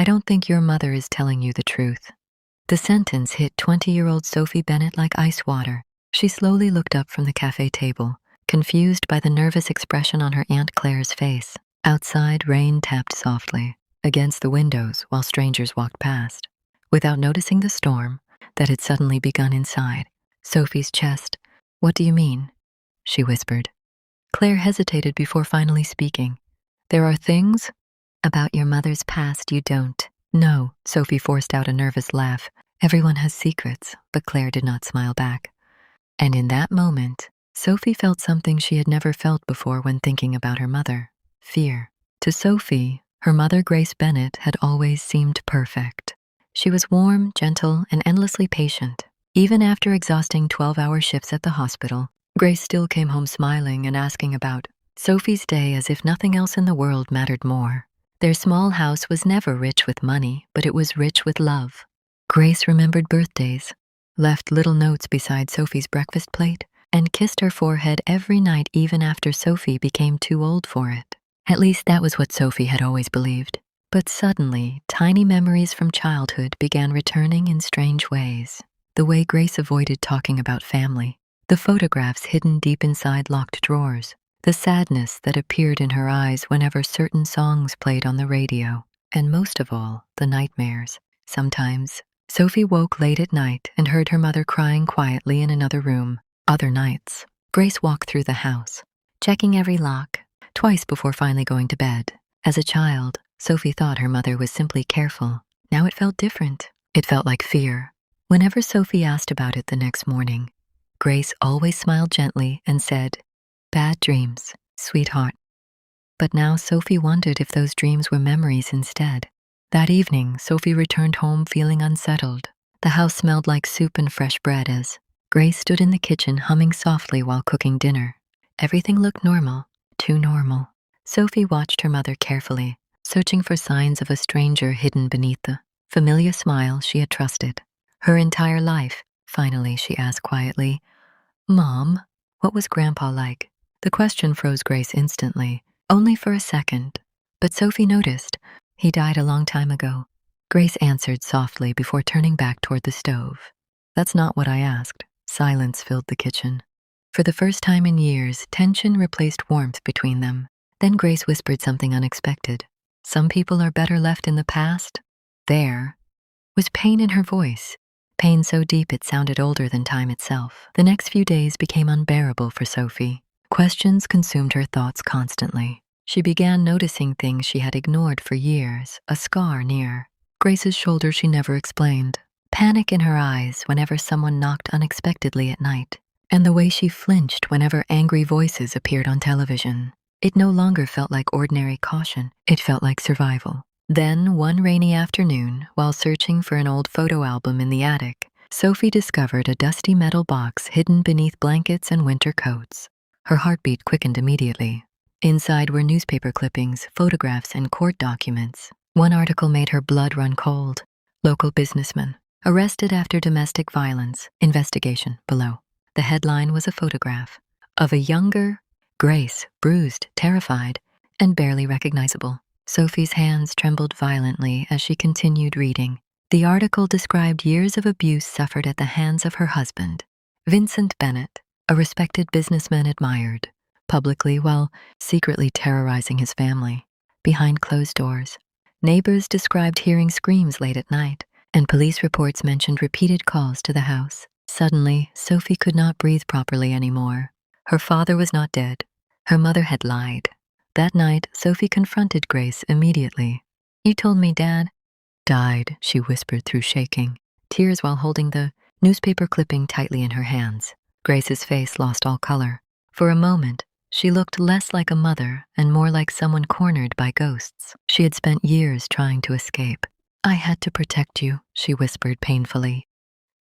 I don't think your mother is telling you the truth." The sentence hit 20-year-old Sophie Bennett like ice water. She slowly looked up from the cafe table, confused by the nervous expression on her Aunt Claire's face. Outside, rain tapped softly against the windows while strangers walked past. Without noticing the storm that had suddenly begun inside Sophie's chest, "What do you mean?" she whispered. Claire hesitated before finally speaking. "There are things about your mother's past you don't know." Sophie forced out a nervous laugh. Everyone has secrets, but Claire did not smile back. And in that moment, Sophie felt something she had never felt before when thinking about her mother: fear. To Sophie, her mother, Grace Bennett, had always seemed perfect. She was warm, gentle, and endlessly patient. Even after exhausting 12-hour shifts at the hospital, Grace still came home smiling and asking about Sophie's day as if nothing else in the world mattered more. Their small house was never rich with money, but it was rich with love. Grace remembered birthdays, left little notes beside Sophie's breakfast plate, and kissed her forehead every night even after Sophie became too old for it. At least that was what Sophie had always believed. But suddenly, tiny memories from childhood began returning in strange ways. The way Grace avoided talking about family, the photographs hidden deep inside locked drawers, the sadness that appeared in her eyes whenever certain songs played on the radio, and most of all, the nightmares. Sometimes, Sophie woke late at night and heard her mother crying quietly in another room. Other nights, Grace walked through the house, checking every lock, twice before finally going to bed. As a child, Sophie thought her mother was simply careful. Now it felt different. It felt like fear. Whenever Sophie asked about it the next morning, Grace always smiled gently and said, "Bad dreams, sweetheart." But now Sophie wondered if those dreams were memories instead. That evening, Sophie returned home feeling unsettled. The house smelled like soup and fresh bread as Grace stood in the kitchen humming softly while cooking dinner. Everything looked normal, too normal. Sophie watched her mother carefully, searching for signs of a stranger hidden beneath the familiar smile she had trusted her entire life. Finally, she asked quietly, "Mom, what was Grandpa like?" The question froze Grace instantly, only for a second. But Sophie noticed. "He died a long time ago," Grace answered softly before turning back toward the stove. "That's not what I asked." Silence filled the kitchen. For the first time in years, tension replaced warmth between them. Then Grace whispered something unexpected. "Some people are better left in the past." There was pain in her voice, pain so deep it sounded older than time itself. The next few days became unbearable for Sophie. Questions consumed her thoughts constantly. She began noticing things she had ignored for years, a scar near Grace's shoulder she never explained, panic in her eyes whenever someone knocked unexpectedly at night, and the way she flinched whenever angry voices appeared on television. It no longer felt like ordinary caution, it felt like survival. Then, one rainy afternoon, while searching for an old photo album in the attic, Sophie discovered a dusty metal box hidden beneath blankets and winter coats. Her heartbeat quickened immediately. Inside were newspaper clippings, photographs, and court documents. One article made her blood run cold. "Local businessman arrested after domestic violence. Investigation," below. The headline was a photograph of a younger Grace, bruised, terrified, and barely recognizable. Sophie's hands trembled violently as she continued reading. The article described years of abuse suffered at the hands of her husband, Vincent Bennett, a respected businessman admired publicly while secretly terrorizing his family. Behind closed doors, neighbors described hearing screams late at night, and police reports mentioned repeated calls to the house. Suddenly, Sophie could not breathe properly anymore. Her father was not dead. Her mother had lied. That night, Sophie confronted Grace immediately. "You told me Dad died," she whispered through shaking, tears while holding the newspaper clipping tightly in her hands. Grace's face lost all color. For a moment, she looked less like a mother and more like someone cornered by ghosts. She had spent years trying to escape. "I had to protect you," she whispered painfully.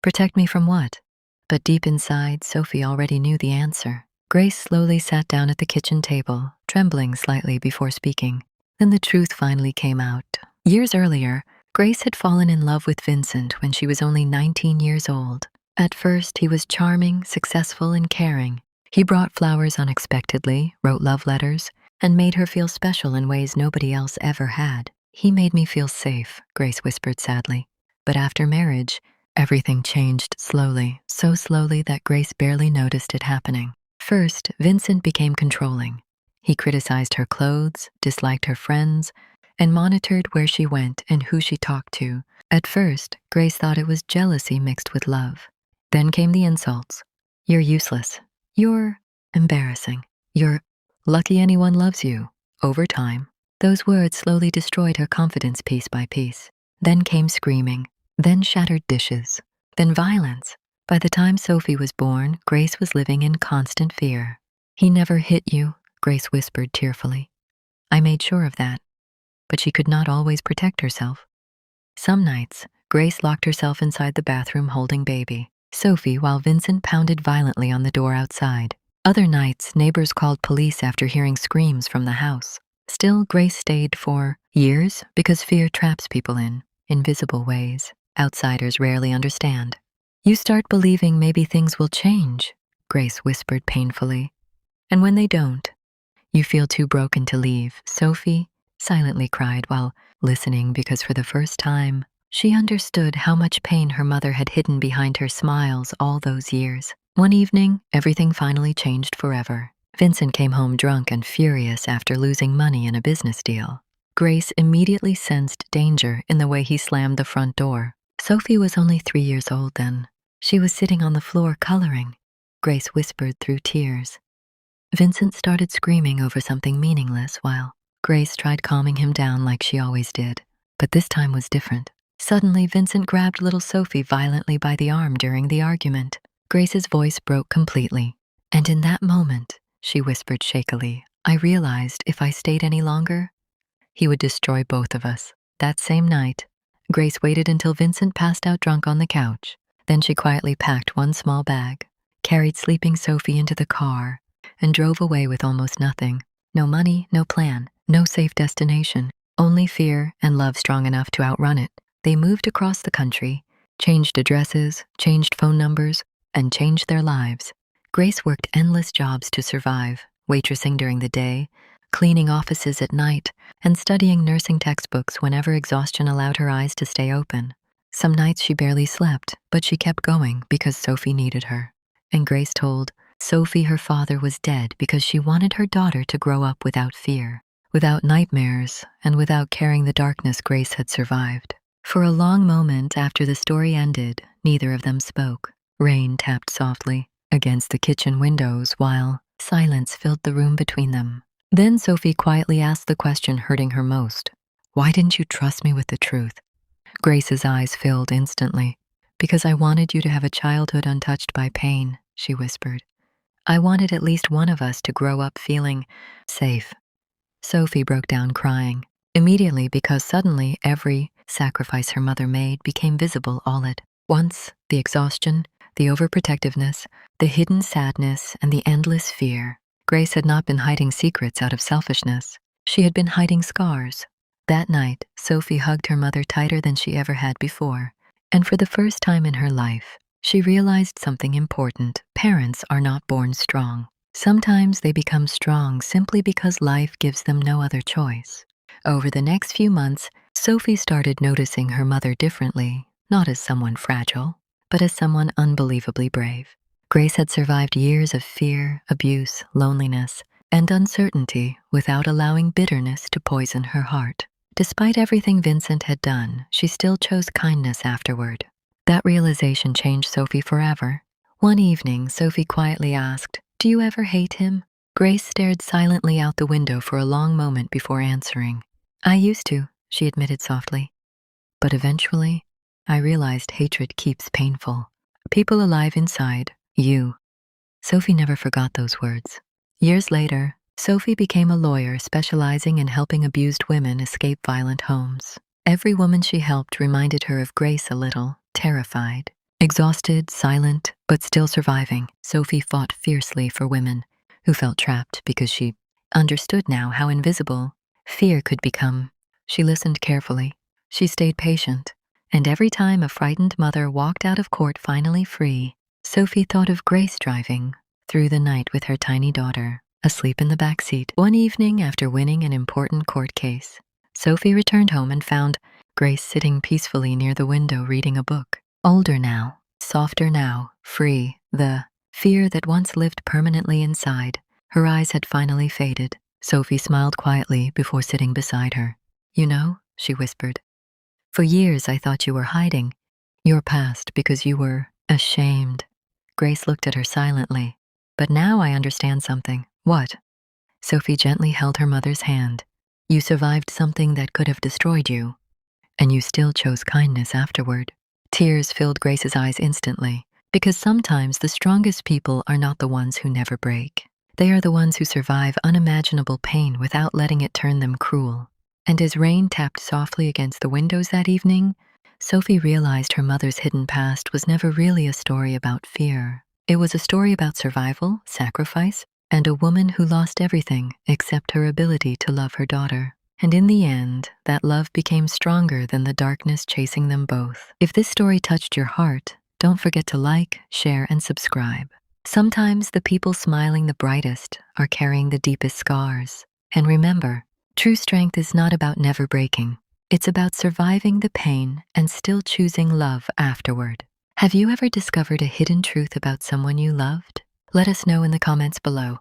"Protect me from what?" But deep inside, Sophie already knew the answer. Grace slowly sat down at the kitchen table, trembling slightly before speaking. Then the truth finally came out. Years earlier, Grace had fallen in love with Vincent when she was only 19 years old. At first, he was charming, successful, and caring. He brought flowers unexpectedly, wrote love letters, and made her feel special in ways nobody else ever had. He made me feel safe, Grace whispered sadly. But after marriage, everything changed slowly, so slowly that Grace barely noticed it happening. First, Vincent became controlling. He criticized her clothes, disliked her friends, and monitored where she went and who she talked to. At first, Grace thought it was jealousy mixed with love. Then came the insults. You're useless. You're embarrassing. You're lucky anyone loves you. Over time, those words slowly destroyed her confidence piece by piece. Then came screaming, then shattered dishes, then violence. By the time Sophie was born, Grace was living in constant fear. He never hit you, Grace whispered tearfully. I made sure of that. But she could not always protect herself. Some nights, Grace locked herself inside the bathroom holding baby, Sophie, while Vincent pounded violently on the door outside. Other nights, neighbors called police after hearing screams from the house. Still, Grace stayed for years because fear traps people in invisible ways outsiders rarely understand. You start believing maybe things will change, Grace whispered painfully. And when they don't, you feel too broken to leave. Sophie silently cried while listening because for the first time, she understood how much pain her mother had hidden behind her smiles all those years. One evening, everything finally changed forever. Vincent came home drunk and furious after losing money in a business deal. Grace immediately sensed danger in the way he slammed the front door. Sophie was only 3 years old then. She was sitting on the floor coloring. Grace whispered through tears. Vincent started screaming over something meaningless while Grace tried calming him down like she always did. But this time was different. Suddenly, Vincent grabbed little Sophie violently by the arm during the argument. Grace's voice broke completely. And in that moment, she whispered shakily, I realized if I stayed any longer, he would destroy both of us. That same night, Grace waited until Vincent passed out drunk on the couch. Then she quietly packed one small bag, carried sleeping Sophie into the car, and drove away with almost nothing. No money, no plan, no safe destination, only fear and love strong enough to outrun it. They moved across the country, changed addresses, changed phone numbers, and changed their lives. Grace worked endless jobs to survive, waitressing during the day, cleaning offices at night, and studying nursing textbooks whenever exhaustion allowed her eyes to stay open. Some nights she barely slept, but she kept going because Sophie needed her. And Grace told Sophie her father was dead because she wanted her daughter to grow up without fear, without nightmares, and without carrying the darkness Grace had survived. For a long moment after the story ended, neither of them spoke. Rain tapped softly against the kitchen windows while silence filled the room between them. Then Sophie quietly asked the question hurting her most. Why didn't you trust me with the truth? Grace's eyes filled instantly. Because I wanted you to have a childhood untouched by pain, she whispered. I wanted at least one of us to grow up feeling safe. Sophie broke down crying, immediately because suddenly every sacrifice her mother made became visible all at once. The exhaustion, the overprotectiveness, the hidden sadness, and the endless fear. Grace had not been hiding secrets out of selfishness. She had been hiding scars. That night, Sophie hugged her mother tighter than she ever had before. And for the first time in her life, she realized something important. Parents are not born strong. Sometimes they become strong simply because life gives them no other choice. Over the next few months, Sophie started noticing her mother differently, not as someone fragile, but as someone unbelievably brave. Grace had survived years of fear, abuse, loneliness, and uncertainty without allowing bitterness to poison her heart. Despite everything Vincent had done, she still chose kindness afterward. That realization changed Sophie forever. One evening, Sophie quietly asked, "Do you ever hate him?" Grace stared silently out the window for a long moment before answering. "I used to," she admitted softly. "But eventually, I realized hatred keeps painful. People alive inside, you." Sophie never forgot those words. Years later, Sophie became a lawyer specializing in helping abused women escape violent homes. Every woman she helped reminded her of Grace a little, terrified, exhausted, silent, but still surviving. Sophie fought fiercely for women who felt trapped because she understood now how invisible fear could become. She listened carefully. She stayed patient. And every time a frightened mother walked out of court finally free, Sophie thought of Grace driving through the night with her tiny daughter, asleep in the back seat. One evening after winning an important court case, Sophie returned home and found Grace sitting peacefully near the window reading a book. Older now, softer now, free, the fear that once lived permanently inside. Her eyes had finally faded. Sophie smiled quietly before sitting beside her. "You know," she whispered, "for years I thought you were hiding your past because you were ashamed." Grace looked at her silently. "But now I understand something." "What?" Sophie gently held her mother's hand. "You survived something that could have destroyed you, and you still chose kindness afterward." Tears filled Grace's eyes instantly, because sometimes the strongest people are not the ones who never break. They are the ones who survive unimaginable pain without letting it turn them cruel. And as rain tapped softly against the windows that evening, Sophie realized her mother's hidden past was never really a story about fear. It was a story about survival, sacrifice, and a woman who lost everything except her ability to love her daughter. And in the end, that love became stronger than the darkness chasing them both. If this story touched your heart, don't forget to like, share, and subscribe. Sometimes the people smiling the brightest are carrying the deepest scars. And remember, true strength is not about never breaking. It's about surviving the pain and still choosing love afterward. Have you ever discovered a hidden truth about someone you loved? Let us know in the comments below.